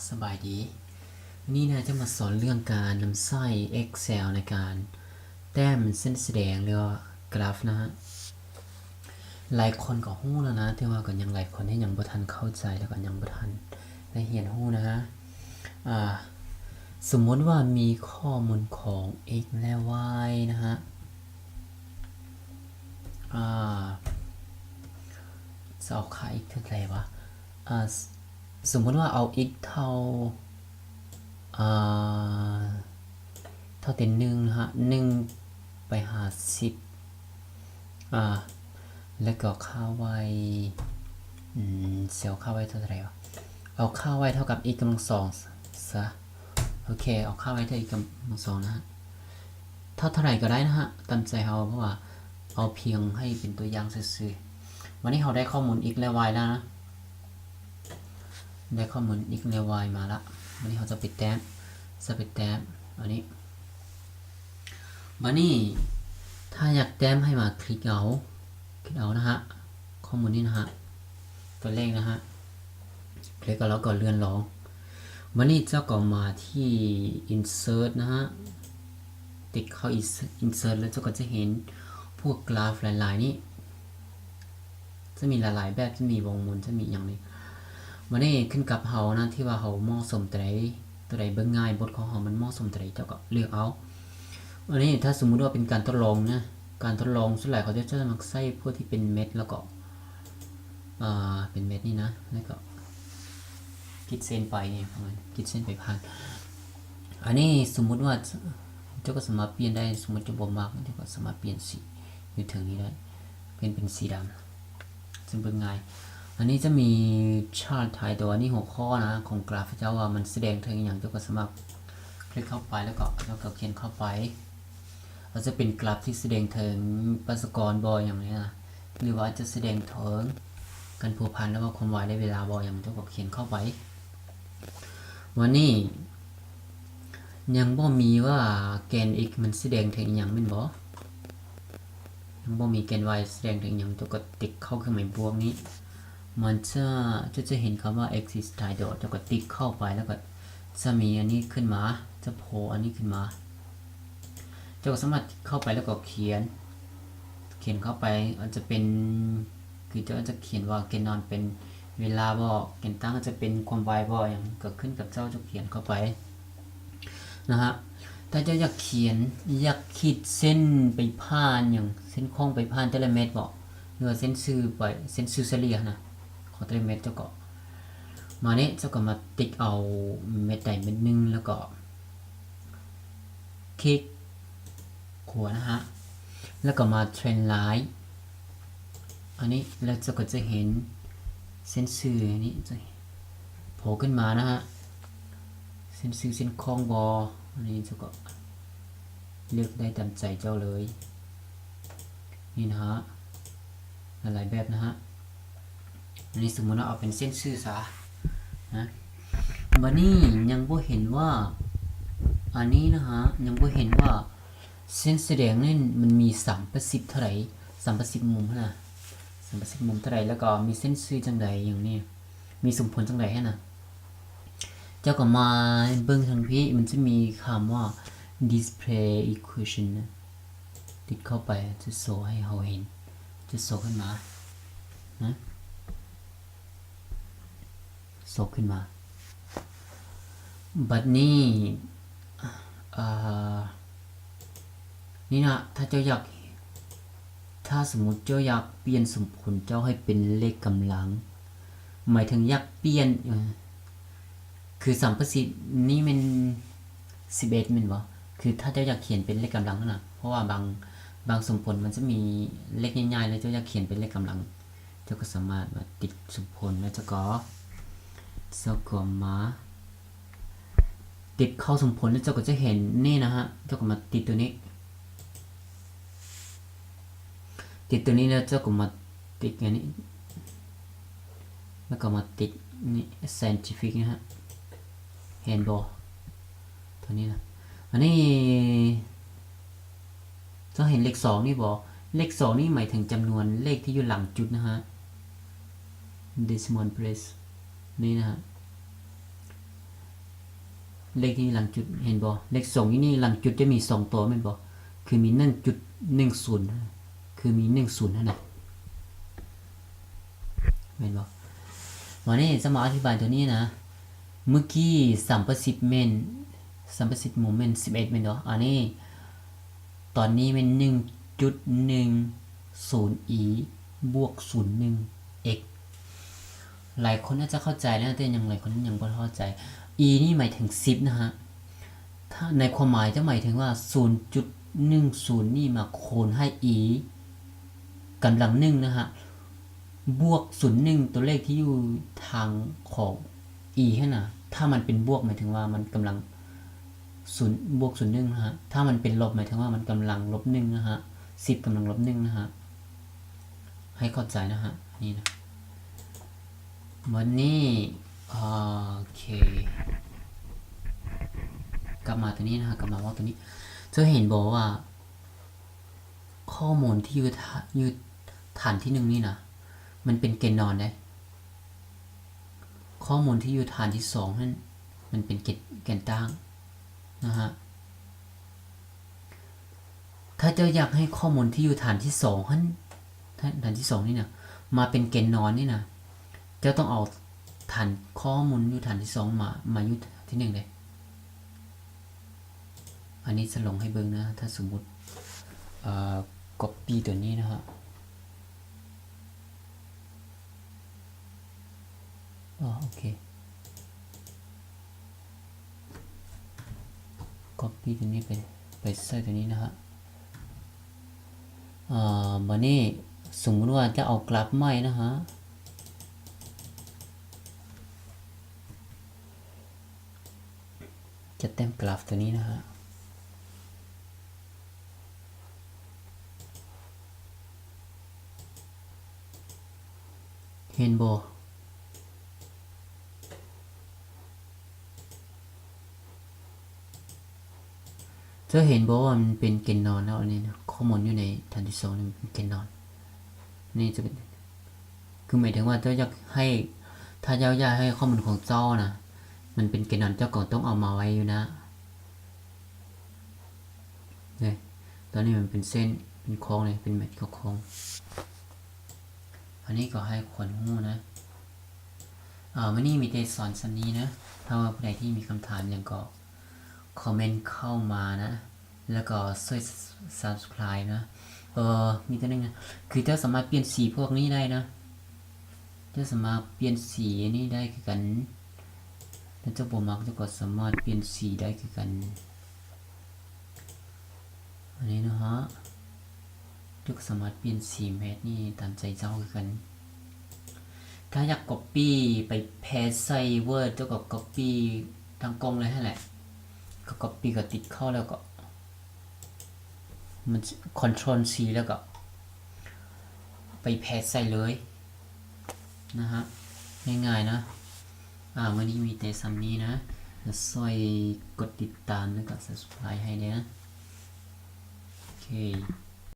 สบายดีนี่นะจะมาสอนเรื่องการนำไส้ Excel ในการแต้มเส้นแสดงหรือว่ากราฟนะฮะหลายคนก็ฮู้แล้วนะแต่ว่าก็ยังหลายคนที่ยังบ่ทันเข้าใจแล้วก็ยังบ่ทันได้เรียนฮู้นะฮะสมมติว่ามีข้อมูลของ x และ y นะฮะจะเอาค่า x เท่าไหร่วะสมมติว่าเอา x เท่าเต็ม1นะฮะ1ไป50แล้วก็ค่า y เซลค่า y เท่าไหร่วะเอาค่า y เท่ากับ x กำลัง2ซะโอเคเอาค่า y เท่า x กำลัง2นะฮะเท่าไหร่ก็ได้นะฮะตามใจเราเพราะว่าเอาเพียงให้เป็นตัวอย่างซื่อๆวันนี้เราได้ข้อมูล x และ y แล้วนะได้ข้อมูล x และ y มาละวันนี้เราจะไปแต้มอันนี้วันนี้ถ้าอยากแต้มให้มาคลิกเอานะฮะข้อมูลนี้นะฮะตัวเลขนะฮะคลิกเอาแล้วก็เลื่อนลงวันนี้เจ้าก็มาที่ insert นะฮะติดเข้า insert แล้วเจ้าก็จะเห็นพวกกราฟหลายๆนี้จะมีหลายๆแบบจะมีวงมุนจะมีอย่างนี้วันนี้ขึ้นกับเฮานะที่ว่าเฮาเหมาะสมตัวใดเบิ่งง่ายบทของเฮามันเหมาะสมตัวใดเจ้าก็เลือกเอาอันนี้ถ้าสมมุติว่าเป็นการทดลองนะการทดลองส่วนใหญ่เขาจะมักใส่พวกที่เป็นเม็ดแล้วก็เป็นเม็ดนี่นะแล้วก็คิดเส้นไปเนี่ยคิดเส้นไปผ่านอันนี้สมมุติว่าเจ้าก็สามารถเปลี่ยนได้สมมติจะบ่มากเจ้าก็สามารถเปลี่ยนสีอยู่ถึงนี้ได้เป็นสีดำซึ่งเป็นง่ายอันนี้จะมีชาร์ตถ่ายตัวนี้หัวข้อนะของกราฟเจ้าว่ามันแสดงถึงอย่างเจ้าก็สามารถคลิกเข้าไปแล้วก็เขียนเข้าไปเราจะเป็นกราฟที่แสดงถึงประสกรบอยอย่างนี้นะหรือว่าจะแสดงถึงการผูกพันแล้วก็ความไวได้เวลาบอยอย่างเจ้าก็เขียนเข้าไปวันนี้ยังบ่มีว่าแกน x มันแสดงถึงอย่างแม่นบ่ยังบ่มีแกน y แสดงถึงอย่างเจ้าก็ติ๊กเข้าเครื่องหมายบวกนี้มันจะเห็นคำว่า exist title เจ้าก็ติ๊กเข้าไปแล้วก็จะมีอันนี้ขึ้นมาจะโผล่อันนี้ขึ้นมาเจ้าก็สามารถเข้าไปแล้วก็เขียนเข้าไปอาจจะเป็นคือเจ้าจะเขียนว่าแกนนอนเป็นเวลาบ่แกนตั้งจะเป็นความไวบ่อย่างก็ขึ้นกับเจ้าจะเขียนเข้าไปนะฮะถ้าเจ้าอยากเขียนอยากขีดเส้นไปผ่านอย่างเส้นโค้งไปผ่านแต่ละเม็ดบ่หรือว่าเส้นซื่อไปเส้นซื่อเฉลี่ยนะของแต่ละเม็ดเจ้าก็มาเนี่ยเจ้าก็มาติ๊กเอาเม็ดใดเม็ดนึงแล้วก็คลิกขวานะฮะแล้วก็มาเทรนไลน์อันนี้แล้วเจ้าก็จะเห็นเส้นซื่อนี้จะโผล่ขึ้นมานะฮะเส้นซื่อเส้นโค้งบออันนี้เจ้าก็เลือกได้ตามใจเจ้าเลยนี่นะฮะหลายแบบนะฮะอันนี้สมมติว่าเอาเป็นเส้นซื่อซะนะบัดนี้ยังบ่เห็นว่าอันนี้นะฮะยังบ่เห็นว่าเส้นแสดงนี่มันมี3%เท่าไหร่3%มุมนะ3%มุมเท่าไหร่แล้วก็มีเส้นซื่อจังใดอย่างนี้มีสมผลจังใดให้นะเจ้าก็มาเบิ่งทางพี่มันจะมีคำว่า display equation นะติดเข้าไปจะโชว์ให้เราเห็นจะโชว์ขึ้นมานะโชว์ขึ้นมาบัดนี้นี่นะถ้าสมมุติเจ้าอยากเปลี่ยนสมผลเจ้าให้เป็นเลขกำลังหมายถึงอยากเปลี่ยนคือ3%นี่มัน11แม่นบ่คือถ้าเจ้าอยากเขียนเป็นเลขกำลังนะเพราะว่าบางสมผลมันจะมีเลขง่ายๆแล้วเจ้าอยากเขียนเป็นเลขกำลังเจ้าก็สามารถมาติดสมผลแล้วเจ้าก็มาติดเข้าสมผลแล้วเจ้าก็จะเห็นนี่นะฮะเจ้าก็มาติดตัวนี้แล้วเจ้าก็มาติดอันนี้แล้วก็มาติดนี่ scientific นะฮะเห็นบ่ตัวนี้นะอันนี้เจ้าเห็นเลข2นี่บ่เลข2นี่หมายถึงจำนวนเลขที่อยู่หลังจุดนะฮะ decimal place นี่นะฮะ เลขที่หลังจุดเห็นบ่เลข2อยู่นี่หลังจุดจะมี2ตัวแม่นบ่คือมี1.10คือมี10นั่นน่ะแม่นบ่วันนี้จะมาอธิบายตัวนี้นะเมื่อกี้สัมประสิทธิ์เมนสัมประสิทธิ์โมเมนต์11แม่นบ่อันนี้ตอนนี้เป็น 1.10e บวก01 x หลายคนน่าจะเข้าใจนะแต่ยังหลายคนยังบ่เข้าใจ e นี่หมายถึง10นะฮะถ้าในความหมายจะหมายถึงว่า 0.10 นี่มาคูณให้ e กำลัง1นะฮะบวก01ตัวเลขที่อยู่ทางของ e ให้นะถ้ามันเป็นบวกหมายถึงว่ามันกำลัง0บวก01นะฮะถ้ามันเป็นลบหมายถึงว่ามันกำลังลบ1นะฮะ10กำลังลบ1นะฮะให้เข้าใจนะฮะนี่นะวันนี้โอเคกลับมาตัวนี้นะฮะกลับมาว่าตัวนี้จะเห็นบอกว่าข้อมูลที่อยู่ฐานที่1นี่นะมันเป็นเกณฑ์นอนได้ข้อมูลที่อยู่ฐานที่2นั่นมันเป็นเกณฑ์ตั้งนะฮะถ้าเจ้าอยากให้ข้อมูลที่อยู่ฐานที่2นั่นฐานที่2นี่นะมาเป็นเกณฑ์นอนนี่นะเจ้าต้องเอาฐานข้อมูลอยู่ฐานที่2มาอยู่ที่1เลยอันนี้จะลงให้เบิ่งนะถ้าสมมุติcopy ตัวนี้นะฮะโอเค copy ตัวนี้ไปใส่ตัวนี้นะฮะบัดนี้สมมุติว่าจะเอากราฟใหม่นะฮะจะเต็มกราฟตัวนี้นะฮะเห็นบ่จะเห็นบ่ว่ามันเป็นเกณฑ์นอนแล้วอันนี้นะข้อมูลอยู่ในฐานที่2นี่เป็นเกณฑ์นอนนี่จะเป็นคือหมายถึงว่าเจ้าอยากให้ถ้าเจ้าอยากให้ข้อมูลของเจ้านะมันเป็นเกณฑ์นอนเจ้าก็ต้องเอามาไว้อยู่นะเนี่ยตอนนี้มันเป็นเส้นเป็นโค้งเลยเป็นเม็ดโค้งอันนี้ก็ให้คนหู้นะวันนี้มีแต่สอนสันนี้นะถ้าว่าผู้ใดที่มีคำถามอย่างก็คอมเมนต์เข้ามานะแล้วก็ช่วย subscribe นะมีตัวนึงนะคือเจ้าสามารถเปลี่ยนสีพวกนี้ได้นะเจ้าสามารถเปลี่ยนสีนี้ได้คือกันแล้วเจ้าบ่มักเจ้าก็สามารถเปลี่ยนสีได้คือกันอันนี้นะฮะเจ้าก็สามารถเปลี่ยนสีแมทนี่ตามใจเจ้าคือกันถ้าอยาก copy ไปแพสใส่ Word เจ้าก็ copy ทั้งกล้องเลยให้แหละก็ copy ก็ติดเข้าแล้วก็มัน Ctrl C แล้วก็ไปแพสใส่เลยนะฮะง่ายๆนะวันนี้มีแต่ซ้ำนี้นะช่วยกดติดตามแล้วก็ subscribe ให้นะโอเค